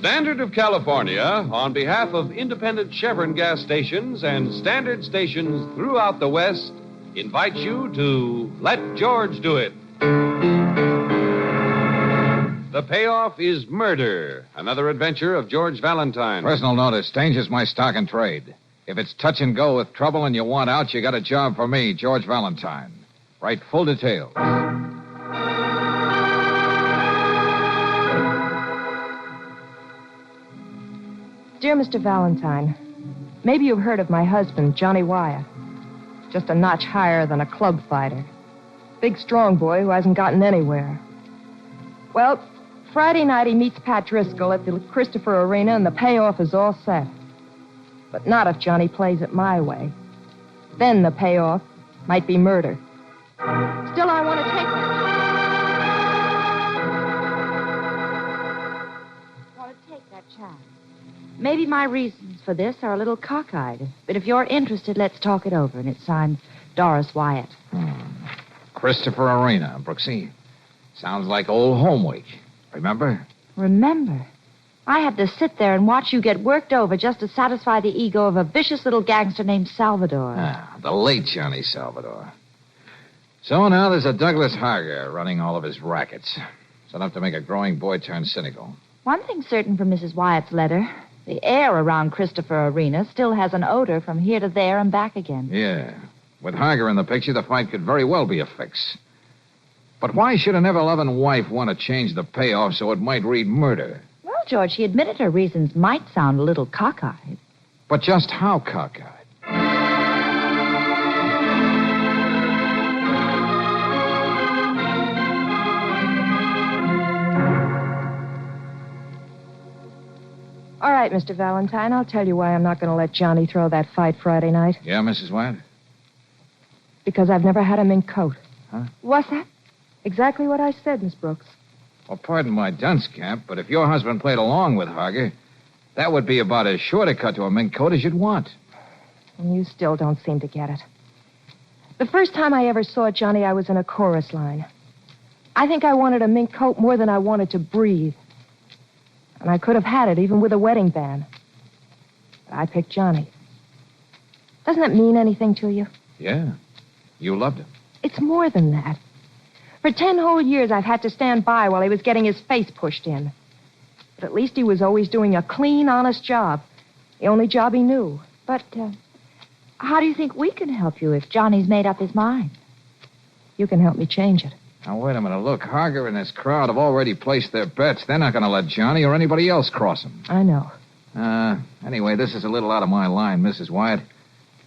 Standard of California, on behalf of independent Chevron gas stations and standard stations throughout the West, invites you to Let George Do It. The payoff is murder, another adventure of George Valentine. Personal notice, danger's my stock and trade. If it's touch and go with trouble and you want out, you got a job for me, George Valentine. Write full details. Dear Mr. Valentine, maybe you've heard of my husband, Johnny Wyatt. Just a notch higher than a club fighter. Big, strong boy who hasn't gotten anywhere. Well, Friday night he meets Pat Driscoll at the Christopher Arena and the payoff is all set. But not if Johnny plays it my way. Then the payoff might be murder. Still, I want to take that chance. Maybe my reasons for this are a little cockeyed. But if you're interested, let's talk it over. And it's signed Doris Wyatt. Christopher Arena, Brooksy. Sounds like old home week. Remember? Remember? I had to sit there and watch you get worked over just to satisfy the ego of a vicious little gangster named Salvador. The late Johnny Salvador. So now there's a Douglas Harger running all of his rackets. It's enough to make a growing boy turn cynical. One thing's certain from Mrs. Wyatt's letter. The air around Christopher Arena still has an odor from here to there and back again. Yeah. With Harger in the picture, the fight could very well be a fix. But why should an ever-loving wife want to change the payoff so it might read murder? Well, George, she admitted her reasons might sound a little cockeyed. But just how cockeyed? All right, Mr. Valentine, I'll tell you why I'm not going to let Johnny throw that fight Friday night. Yeah, Mrs. Wyatt? Because I've never had a mink coat. Huh? What's that? Exactly what I said, Miss Brooks. Well, pardon my dunce cap, but if your husband played along with Harger, that would be about as short a cut to a mink coat as you'd want. And you still don't seem to get it. The first time I ever saw Johnny, I was in a chorus line. I think I wanted a mink coat more than I wanted to breathe. And I could have had it even with a wedding band. But I picked Johnny. Doesn't it mean anything to you? Yeah. You loved him. It's more than that. For 10 whole years, I've had to stand by while he was getting his face pushed in. But at least he was always doing a clean, honest job. The only job he knew. But how do you think we can help you if Johnny's made up his mind? You can help me change it. Now, wait a minute. Look, Harger and his crowd have already placed their bets. They're not going to let Johnny or anybody else cross him. I know. Anyway, this is a little out of my line, Mrs. Wyatt.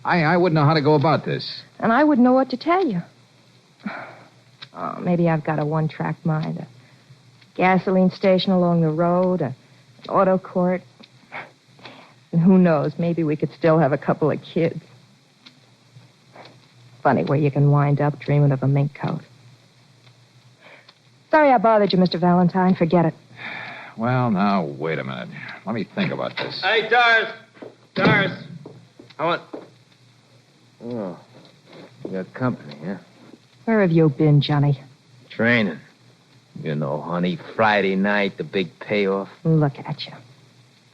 I wouldn't know how to go about this. And I wouldn't know what to tell you. Oh, maybe I've got a one-track mind. A gasoline station along the road, an auto court. And who knows, maybe we could still have a couple of kids. Funny where you can wind up dreaming of a mink coat. Sorry I bothered you, Mr. Valentine. Forget it. Well, now, wait a minute. Let me think about this. Hey, Doris. Doris. I want... Oh, you got company, huh? Where have you been, Johnny? Training. You know, honey, Friday night, the big payoff. Look at you.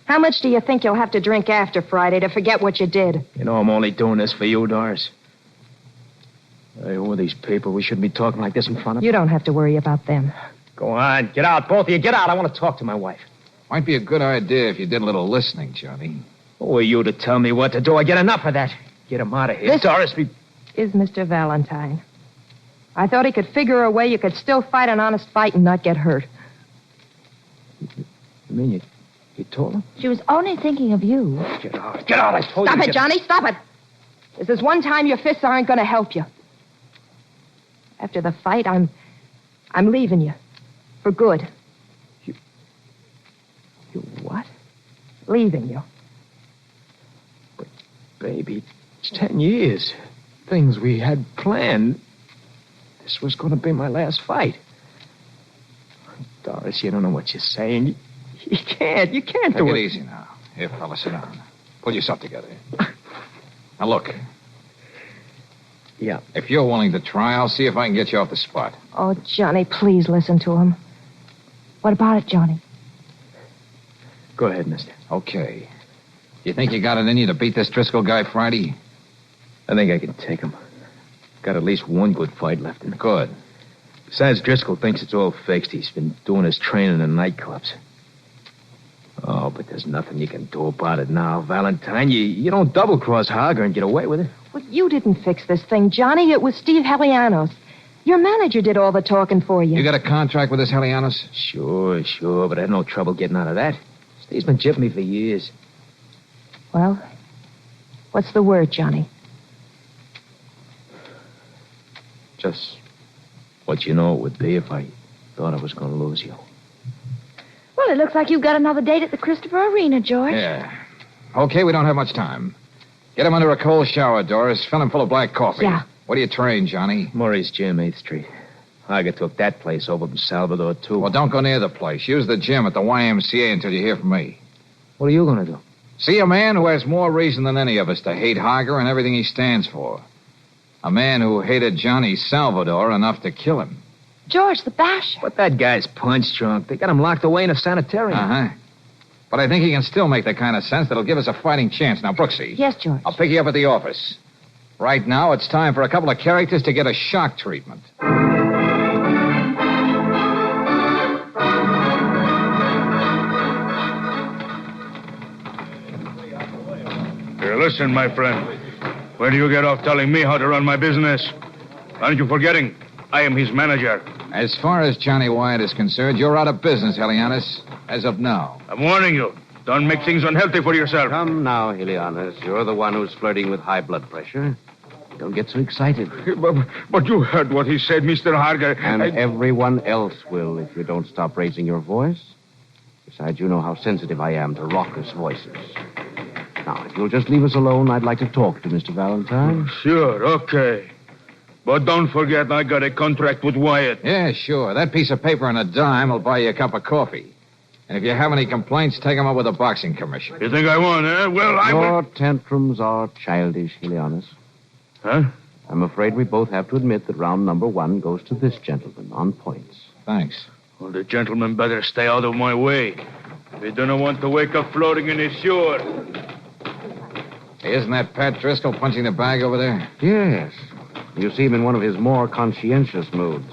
How much do you think you'll have to drink after Friday to forget what you did? You know I'm only doing this for you, Doris. Hey, who are these people? We shouldn't be talking like this in front of... You don't have to worry about them. Go on. Get out, both of you. Get out. I want to talk to my wife. Might be a good idea if you did a little listening, Johnny. Who are you to tell me what to do? I get enough of that. Get him out of here. This Doris, is Mr. Valentine. I thought he could figure a way you could still fight an honest fight and not get hurt. You mean you told him? She was only thinking of you. Get out. Get out, I told you. Stop it, Johnny. Stop it. This is one time your fists aren't going to help you. After the fight, I'm leaving you. For good. You what? Leaving you. But, baby, it's 10 years. Things we had planned. This was going to be my last fight. Doris, you don't know what you're saying. You can't do it. Take it easy now. Here, fella, sit down. Pull yourself together. Now, look. Yeah. If you're willing to try, I'll see if I can get you off the spot. Oh, Johnny, please listen to him. What about it, Johnny? Go ahead, mister. Okay. You think you got it in you to beat this Driscoll guy Friday? I think I can take him. Got at least one good fight left in me. Good. Besides, Driscoll thinks it's all fixed. He's been doing his training in nightclubs. Oh, but there's nothing you can do about it now, Valentine. You don't double-cross Hager and get away with it. Well, you didn't fix this thing, Johnny. It was Steve Helianos. Your manager did all the talking for you. You got a contract with this Helianos? Sure, but I had no trouble getting out of that. Steve's been jipping me for years. Well, what's the word, Johnny? Just what you know it would be if I thought I was going to lose you. Well, it looks like you've got another date at the Christopher Arena, George. Yeah. Okay, we don't have much time. Get him under a cold shower, Doris. Fill him full of black coffee. Yeah. What do you train, Johnny? Murray's Gym, 8th Street. Hager took that place over from Salvador, too. Well, don't go near the place. Use the gym at the YMCA until you hear from me. What are you going to do? See a man who has more reason than any of us to hate Hager and everything he stands for. A man who hated Johnny Salvador enough to kill him. George, the basher. But that guy's punch drunk. They got him locked away in a sanitarium. Uh-huh. But I think he can still make the kind of sense that'll give us a fighting chance. Now, Brooksy. Yes, George. I'll pick you up at the office. Right now, it's time for a couple of characters to get a shock treatment. Here, listen, my friend. Where do you get off telling me how to run my business? Aren't you forgetting? I am his manager. As far as Johnny Wyatt is concerned, you're out of business, Helianos, as of now. I'm warning you. Don't make things unhealthy for yourself. Come now, Helianos. You're the one who's flirting with high blood pressure. Don't get so excited. But you heard what he said, Mr. Hager. And everyone else will if you don't stop raising your voice. Besides, you know how sensitive I am to raucous voices. Now, if you'll just leave us alone, I'd like to talk to Mr. Valentine. Sure, okay. But don't forget I got a contract with Wyatt. Yeah, sure. That piece of paper and a dime will buy you a cup of coffee. And if you have any complaints, take them up with the boxing commission. You think I won, eh? Well, I Your will... tantrums are childish, Helianos. Huh? I'm afraid we both have to admit that round number 1 goes to this gentleman on points. Thanks. Well, the gentleman better stay out of my way. We don't want to wake up floating in his sewer. Hey, isn't that Pat Driscoll punching the bag over there? Yes. You see him in one of his more conscientious moods.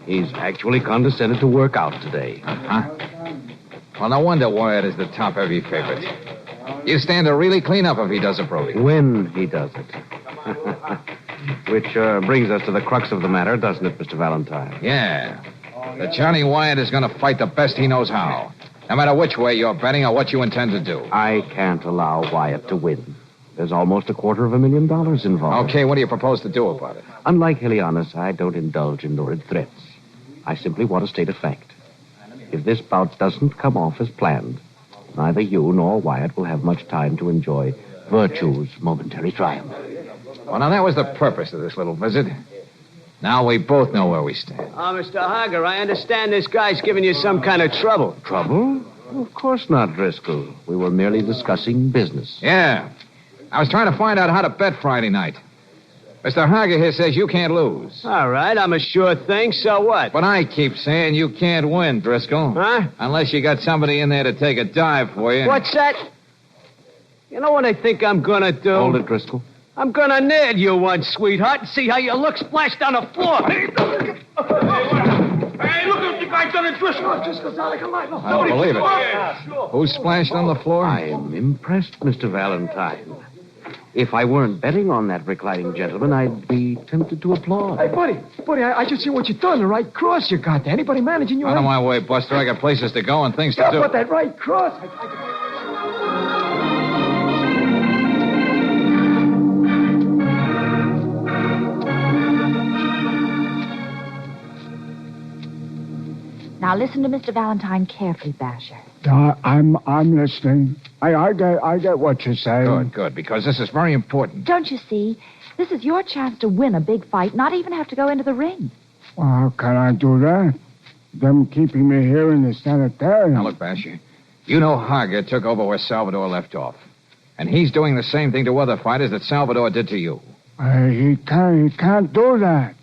He's actually condescended to work out today. Uh-huh. Well, no wonder Wyatt is the top heavy favorite. You stand to really clean up if he does approach. When he does it. Which brings us to the crux of the matter, doesn't it, Mr. Valentine? Yeah. That Johnny Wyatt is going to fight the best he knows how. No matter which way you're betting or what you intend to do. I can't allow Wyatt to win. There's almost $250,000 involved. Okay, what do you propose to do about it? Unlike Helianos, I don't indulge in lurid threats. I simply want to state a fact. If this bout doesn't come off as planned, neither you nor Wyatt will have much time to enjoy virtue's momentary triumph. Well, now, that was the purpose of this little visit. Now we both know where we stand. Mr. Hager, I understand this guy's giving you some kind of trouble. Trouble? Of course not, Driscoll. We were merely discussing business. Yeah. I was trying to find out how to bet Friday night. Mr. Hager here says you can't lose. All right, I'm a sure thing. So what? But I keep saying you can't win, Driscoll. Huh? Unless you got somebody in there to take a dive for you. What's that? You know what I think I'm gonna do? Hold it, Driscoll. I'm gonna nail you one, sweetheart, and see how you look splashed on the floor. Hey, look at the guy done it, Driscoll. Driscoll's out like a light. I don't believe it. Yeah, sure. Who splashed on the floor? I'm impressed, Mr. Valentine. If I weren't betting on that reclining gentleman, I'd be tempted to applaud. Hey, buddy, I just see what you've done. The right cross you got there. Anybody managing you? Out of my way, Buster. I got places to go and things to Yeah, do. but that right cross. Now listen to Mr. Valentine carefully, Basher. I'm listening. I get what you're saying. Good, because this is very important. Don't you see? This is your chance to win a big fight, not even have to go into the ring. Well, how can I do that? Them keeping me here in the sanitarium. Now, look, Basher. You know Hager took over where Salvador left off. And he's doing the same thing to other fighters that Salvador did to you. He can't do that.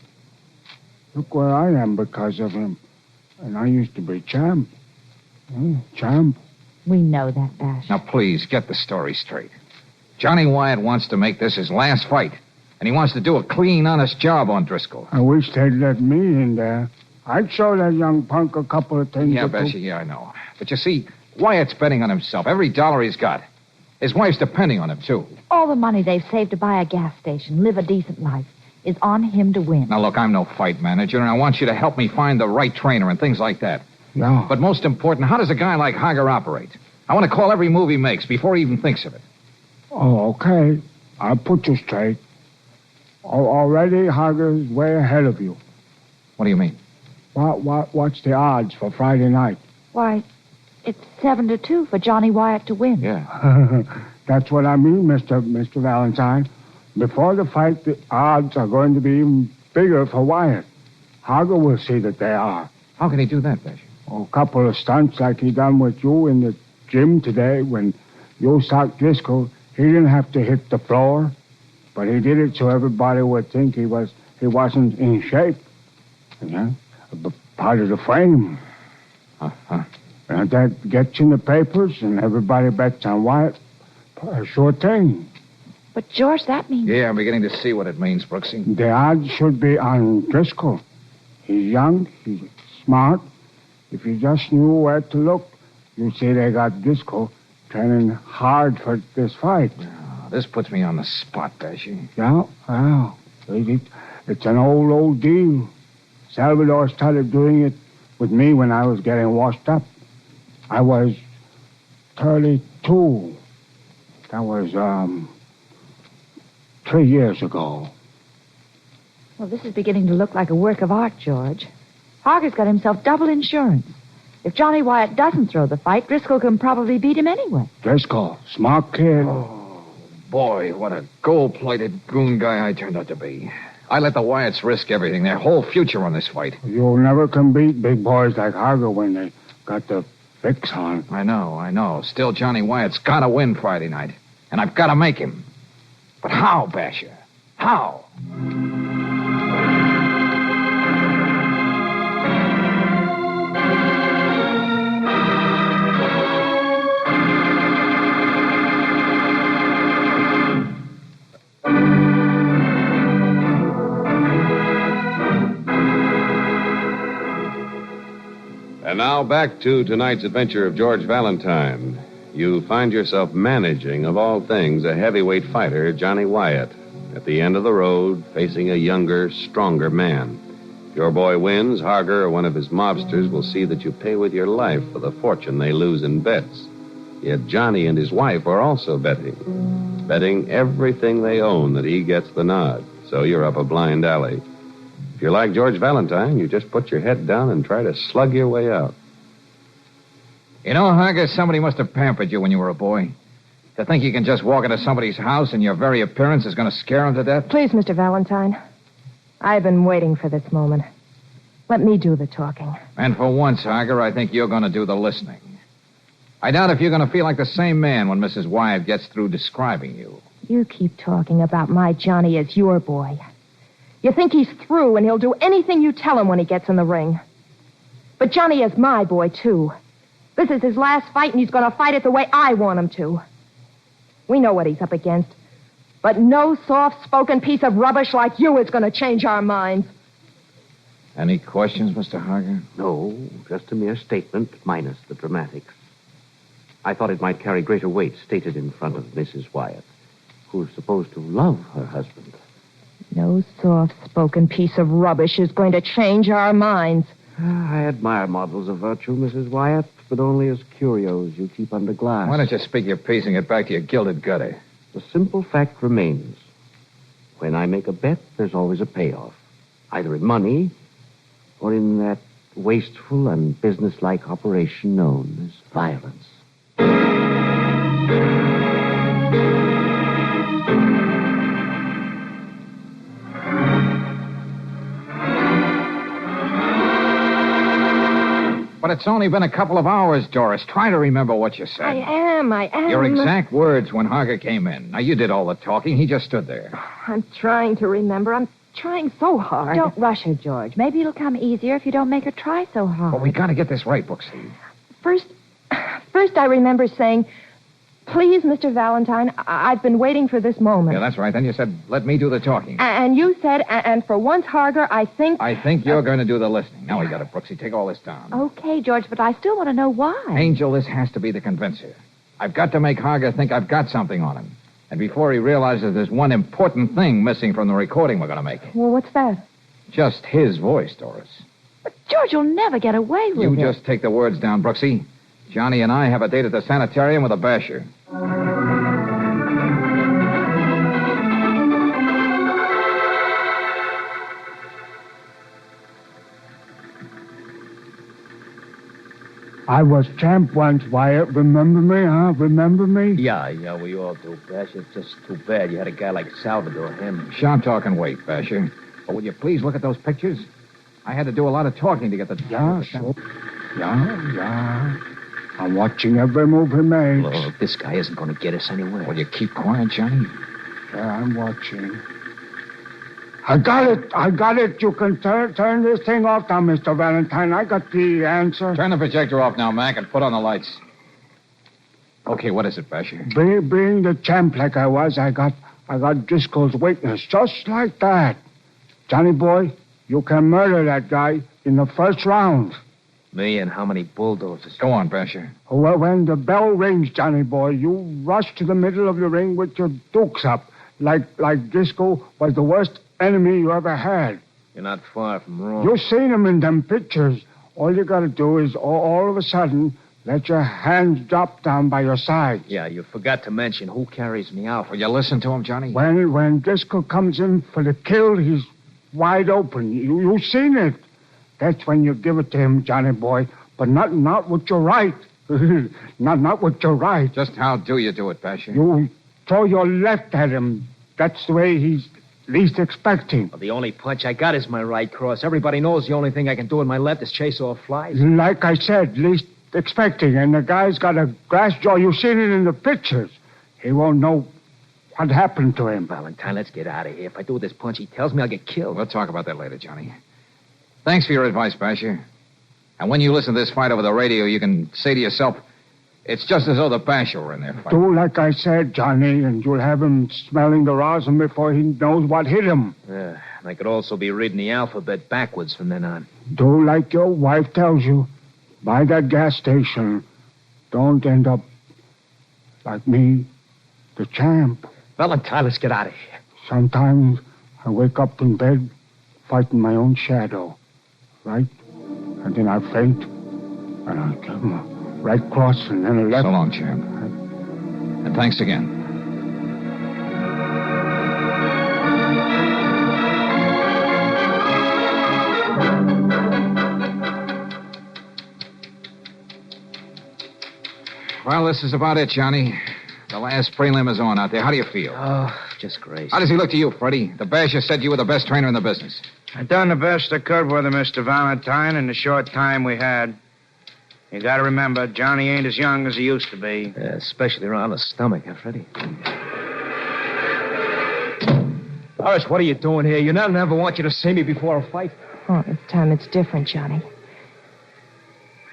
Look where I am because of him. And I used to be champ. Champ. We know that, Bash. Now, please, get the story straight. Johnny Wyatt wants to make this his last fight, and he wants to do a clean, honest job on Driscoll. I wish they'd let me in there. I'd show that young punk a couple of things. Yeah, Bessie, yeah, I know. But you see, Wyatt's betting on himself. Every dollar he's got. His wife's depending on him, too. All the money they've saved to buy a gas station, live a decent life, is on him to win. Now, look, I'm no fight manager, and I want you to help me find the right trainer and things like that. Yeah. But most important, how does a guy like Hager operate? I want to call every move he makes before he even thinks of it. Oh, okay. I'll put you straight. Already, Hager's way ahead of you. What do you mean? What's the odds for Friday night? Why, it's 7-2 for Johnny Wyatt to win. Yeah. That's what I mean, Mr. Valentine. Before the fight, the odds are going to be even bigger for Wyatt. Hager will see that they are. How can he do that, Bessie? A couple of stunts like he done with you in the gym today when you socked Driscoll. He didn't have to hit the floor, but he did it so everybody would think he wasn't in shape. Yeah, part of the frame. Uh-huh. And that gets in the papers, and everybody bets on Wyatt. A sure thing. But, George, that means... Yeah, I'm beginning to see what it means, Brooksy. The odds should be on Driscoll. He's young, he's smart. If you just knew where to look, you'd see they got Driscoll training hard for this fight. Oh, this puts me on the spot, Bessie. Yeah, well, it's an old deal. Salvador started doing it with me when I was getting washed up. I was 32. That was, 3 years ago. Well, this is beginning to look like a work of art, George. Hager's got himself double insurance. If Johnny Wyatt doesn't throw the fight, Driscoll can probably beat him anyway. Driscoll, smart kid. Oh, boy, what a gold-plated goon guy I turned out to be. I let the Wyatts risk everything, their whole future on this fight. You never can beat big boys like Hager when they got the fix on. I know. Still, Johnny Wyatt's got to win Friday night. And I've got to make him. But how, Basher? How? And now back to tonight's adventure of George Valentine. You find yourself managing, of all things, a heavyweight fighter, Johnny Wyatt, at the end of the road, facing a younger, stronger man. If your boy wins, Hager or one of his mobsters will see that you pay with your life for the fortune they lose in bets. Yet Johnny and his wife are also betting everything they own that he gets the nod. So you're up a blind alley. If you're like George Valentine, you just put your head down and try to slug your way out. You know, Hager, somebody must have pampered you when you were a boy. To think you can just walk into somebody's house and your very appearance is going to scare them to death? Please, Mr. Valentine. I've been waiting for this moment. Let me do the talking. And for once, Hager, I think you're going to do the listening. I doubt if you're going to feel like the same man when Mrs. Wyatt gets through describing you. You keep talking about my Johnny as your boy. You think he's through and he'll do anything you tell him when he gets in the ring. But Johnny is my boy, too. This is his last fight, and he's going to fight it the way I want him to. We know what he's up against. But no soft-spoken piece of rubbish like you is going to change our minds. Any questions, Mr. Hager? No, just a mere statement, minus the dramatics. I thought it might carry greater weight stated in front of Mrs. Wyatt, who's supposed to love her husband. No soft-spoken piece of rubbish is going to change our minds. I admire models of virtue, Mrs. Wyatt, but only as curios you keep under glass. Why don't you speak your piece and get back to your gilded gutter? The simple fact remains. When I make a bet, there's always a payoff. Either in money or in that wasteful and businesslike operation known as violence. But it's only been a couple of hours, Doris. Try to remember what you said. I am. Your exact words when Hager came in. Now, you did all the talking. He just stood there. I'm trying to remember. I'm trying so hard. Don't rush her, George. Maybe it'll come easier if you don't make her try so hard. But we got to get this right, Brooksy. First First, I remember saying, "Please, Mr. Valentine, I've been waiting for this moment." Yeah, that's right. Then you said, let me do the talking. And you said, and for once, Harger, I think you're going to do the listening. Now we got it, Brooksy. Take all this down. Okay, George, but I still want to know why. Angel, this has to be the convincer. I've got to make Harger think I've got something on him. And before he realizes there's one important thing missing from the recording we're going to make. Well, what's that? Just his voice, Doris. But, George, you'll never get away with it. You just take the words down, Brooksy. Johnny and I have a date at the sanitarium with a basher. I was champ once, Wyatt. Remember me, huh? Remember me? Yeah, we all do, Bash. It's just too bad you had a guy like Salvador, him. Sharp talk and wait, Basher. But would you please look at those pictures? I had to do a lot of talking to get the... Yeah, so... Yeah. I'm watching every move he makes. Look, this guy isn't going to get us anywhere. Will you keep quiet, Johnny? Yeah, I'm watching. I got it. You can turn this thing off now, Mr. Valentine. I got the answer. Turn the projector off now, Mac, and put on the lights. Okay, what is it, Basher? Being the champ like I was, I got Driscoll's weakness, just like that. Johnny boy, you can murder that guy in the first round. Me and how many bulldozers? Go on, Basher. Well, when the bell rings, Johnny boy, you rush to the middle of the ring with your dukes up, like Driscoll was the worst enemy you ever had. You're not far from wrong. You've seen him in them pictures. All you got to do is, all of a sudden, let your hands drop down by your side. Yeah, you forgot to mention who carries me out. Will you listen to him, Johnny? When Driscoll comes in for the kill, he's wide open. You've seen it. That's when you give it to him, Johnny boy. But not with your right. not with your right. Just how do you do it, Basher? You throw your left at him. That's the way he's least expecting. Well, the only punch I got is my right cross. Everybody knows the only thing I can do with my left is chase off flies. Like I said, least expecting. And the guy's got a glass jaw. You've seen it in the pictures. He won't know what happened to him. Valentine, let's get out of here. If I do this punch he tells me, I'll get killed. We'll talk about that later, Johnny. Thanks for your advice, Basher. And when you listen to this fight over the radio, you can say to yourself, it's just as though the Basher were in there fighting. Do like I said, Johnny, and you'll have him smelling the rosin before he knows what hit him. Yeah, and I could also be reading the alphabet backwards from then on. Do like your wife tells you. By that gas station. Don't end up like me, the champ. Valentine, let's get out of here. Sometimes I wake up in bed fighting my own shadow, right? And then I faint, and I give him a right cross and then a left. So long, champ. And thanks again. Well, this is about it, Johnny. The last prelim is on out there. How do you feel? Oh, just great. How does he look to you, Freddie? The Basher said you were the best trainer in the business. I done the best I could with him, Mr. Valentine, in the short time we had. You gotta remember, Johnny ain't as young as he used to be. Yeah, especially around the stomach, huh, Freddie? Doris, what are you doing here? You never want you to see me before a fight. Oh, this time it's different, Johnny.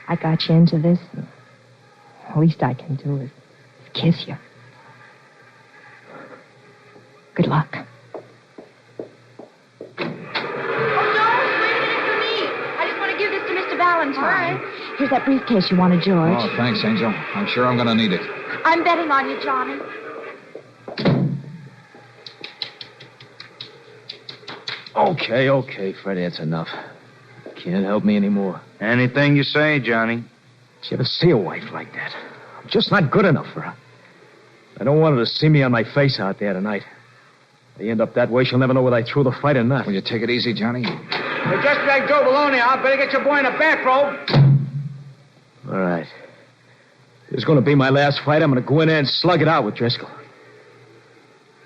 I got you into this. The least I can do is kiss you. Good luck. Valentine. Here's that briefcase you wanted, George. Oh, thanks, Angel. I'm sure I'm going to need it. I'm betting on you, Johnny. Okay, Freddie, that's enough. Can't help me anymore. Anything you say, Johnny. Did you ever see a wife like that? I'm just not good enough for her. I don't want her to see me on my face out there tonight. If they end up that way, she'll never know whether I threw the fight or not. Will you take it easy, Johnny? Well, just like Joe Baloney, I better get your boy in a bathrobe. All right. This is going to be my last fight. I'm going to go in there and slug it out with Driscoll.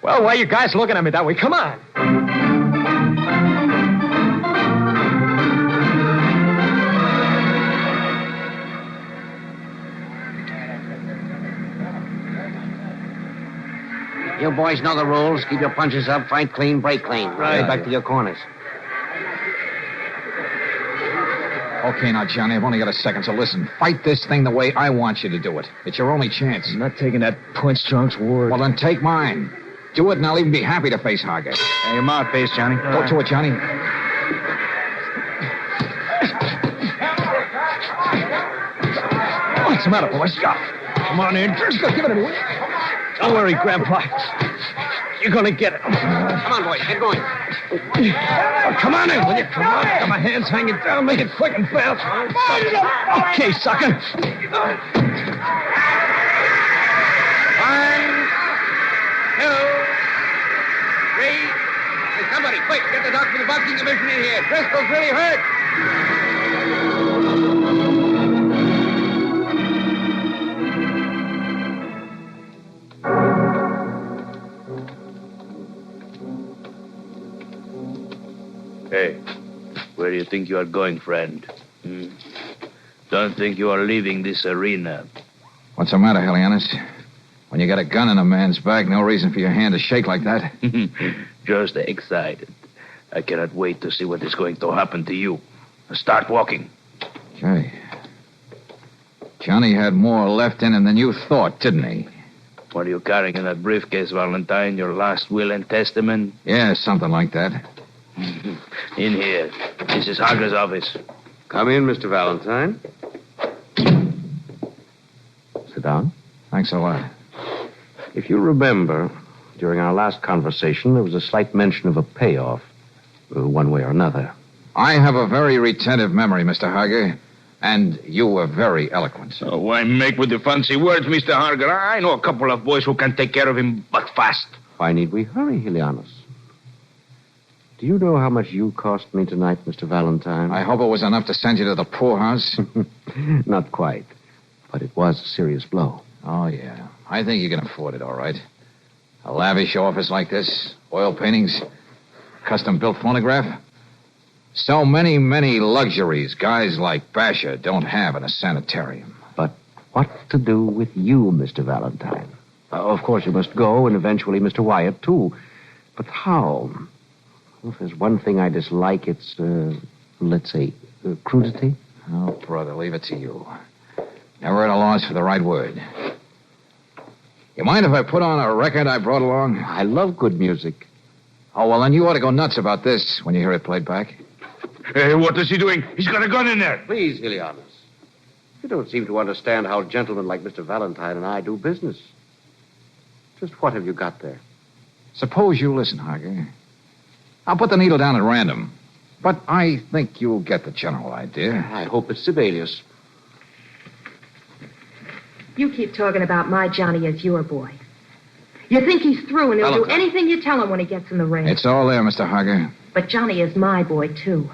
Well, why are you guys looking at me that way? Come on. You boys know the rules. Keep your punches up, fight clean, break clean. Right. Back to your corners. Okay, now, Johnny, I've only got a second, so listen. Fight this thing the way I want you to do it. It's your only chance. I'm not taking that punch-drunk's word. Well, then take mine. Do it, and I'll even be happy to face Harger. Hey, your mouthpiece, Johnny. Go to it, Johnny. What's the matter, boys? Come on in. Driscoll, give it to me. Don't worry, Grandpa. You're going to get it. Come on, boys, get going. Oh, come on in, will you? Come on. Got my hands hanging down. Make it quick and fast. Okay, sucker. 1, 2, 3. Hey, somebody, quick, get the doctor from the boxing division in here. Driscoll's really hurt. Hey, where do you think you are going, friend? Don't think you are leaving this arena. What's the matter, Helianus? When you got a gun in a man's back, no reason for your hand to shake like that. Just excited. I cannot wait to see what is going to happen to you. Start walking. Okay. Johnny had more left in him than you thought, didn't he? What are you carrying in that briefcase, Valentine? Your last will and testament? Yeah, something like that. In here. This is Harger's office. Come in, Mr. Valentine. Sit down. Thanks a lot. If you remember, during our last conversation, there was a slight mention of a payoff, one way or another. I have a very retentive memory, Mr. Harger, and you were very eloquent. Oh, why make with the fancy words, Mr. Harger? I know a couple of boys who can take care of him, but fast. Why need we hurry, Helianus? Do you know how much you cost me tonight, Mr. Valentine? I hope it was enough to send you to the poorhouse. Not quite, but it was a serious blow. Oh, yeah. I think you can afford it, all right. A lavish office like this, oil paintings, custom-built phonograph. So many, many luxuries guys like Basher don't have in a sanitarium. But what to do with you, Mr. Valentine? Of course, you must go, and eventually Mr. Wyatt, too. But how? Well, if there's one thing I dislike, it's, let's say, crudity. Oh, brother, leave it to you. Never at a loss for the right word. You mind if I put on a record I brought along? I love good music. Oh, well, then you ought to go nuts about this when you hear it played back. Hey, what is he doing? He's got a gun in there. Please, Helianus. You don't seem to understand how gentlemen like Mr. Valentine and I do business. Just what have you got there? Suppose you listen, Harger. I'll put the needle down at random, but I think you'll get the general idea. I hope it's Sibelius. You keep talking about my Johnny as your boy. You think he's through and he'll do anything you tell him when he gets in the ring. It's all there, Mr. Harger. But Johnny is my boy, too.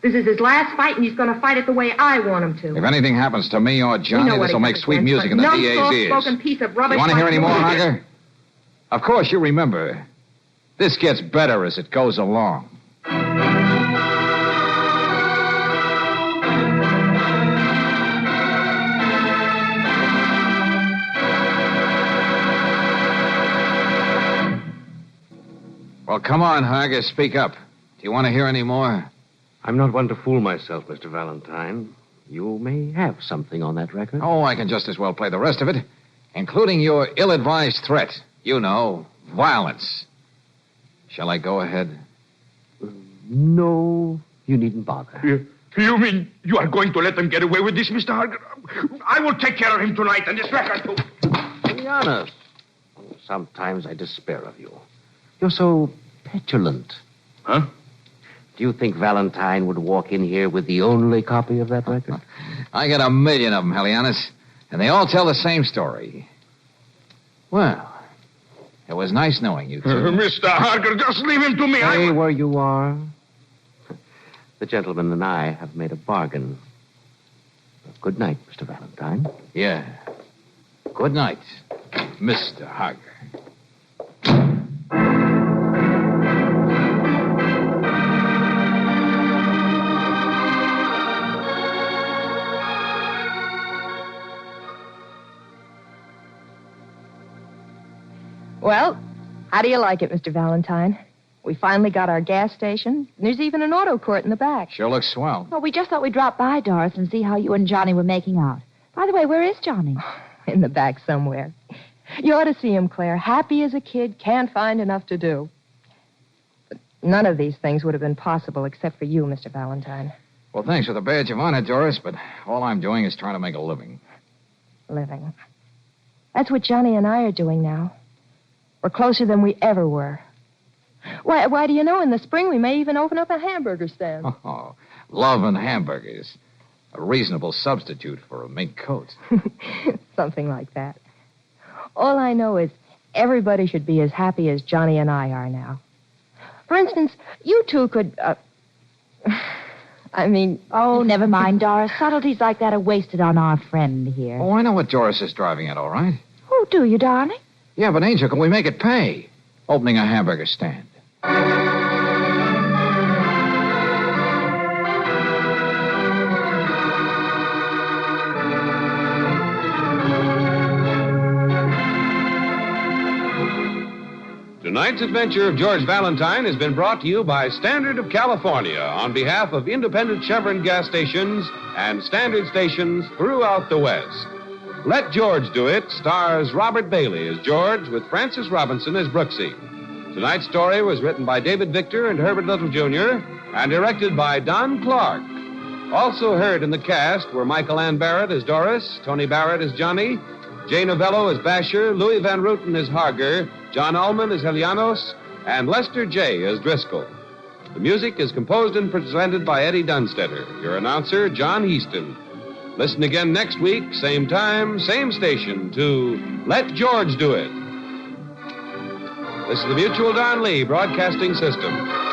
This is his last fight, and he's going to fight it the way I want him to. If anything happens to me or Johnny, this will make sweet music in the DA's ears. Soft-spoken piece of rubbish. You want to hear any more, Harger? Of course, you remember, this gets better as it goes along. Well, come on, Harger, speak up. Do you want to hear any more? I'm not one to fool myself, Mr. Valentine. You may have something on that record. Oh, I can just as well play the rest of it, including your ill-advised threat. You know, violence. Shall I go ahead? No, you needn't bother. You mean you are going to let them get away with this, Mr. Harger? I will take care of him tonight, and this record, too. Be honest. Sometimes I despair of you. You're so petulant. Huh? Do you think Valentine would walk in here with the only copy of that record? I got 1 million of them, Helianus, and they all tell the same story. Well, it was nice knowing you two. Mr. Harger, just leave him to me. Stay where you are. The gentleman and I have made a bargain. Good night, Mr. Valentine. Yeah. Good night, Mr. Harger. Well, how do you like it, Mr. Valentine? We finally got our gas station. There's even an auto court in the back. Sure looks swell. Well, we just thought we'd drop by, Doris, and see how you and Johnny were making out. By the way, where is Johnny? In the back somewhere. You ought to see him, Claire. Happy as a kid, can't find enough to do. But none of these things would have been possible except for you, Mr. Valentine. Well, thanks for the badge of honor, Doris, but all I'm doing is trying to make a living. Living. That's what Johnny and I are doing now. We're closer than we ever were. Why do you know, in the spring we may even open up a hamburger stand. Oh, love and hamburgers. A reasonable substitute for a mink coat. Something like that. All I know is everybody should be as happy as Johnny and I are now. For instance, you two could, Oh, never mind, Doris. Subtleties like that are wasted on our friend here. Oh, I know what Doris is driving at, all right? Oh, do you, darling? Yeah, but Angel, can we make it pay? Opening a hamburger stand. Tonight's adventure of George Valentine has been brought to you by Standard of California on behalf of independent Chevron gas stations and Standard stations throughout the West. Let George Do It stars Robert Bailey as George with Francis Robinson as Brooksy. Tonight's story was written by David Victor and Herbert Little, Jr. and directed by Don Clark. Also heard in the cast were Michael Ann Barrett as Doris, Tony Barrett as Johnny, Jay Novello as Basher, Louis Van Ruten as Harger, John Ullman as Helianos, and Lester J. as Driscoll. The music is composed and presented by Eddie Dunstetter. Your announcer, John Heaston. Listen again next week, same time, same station, to Let George Do It. This is the Mutual Darn Lee Broadcasting System.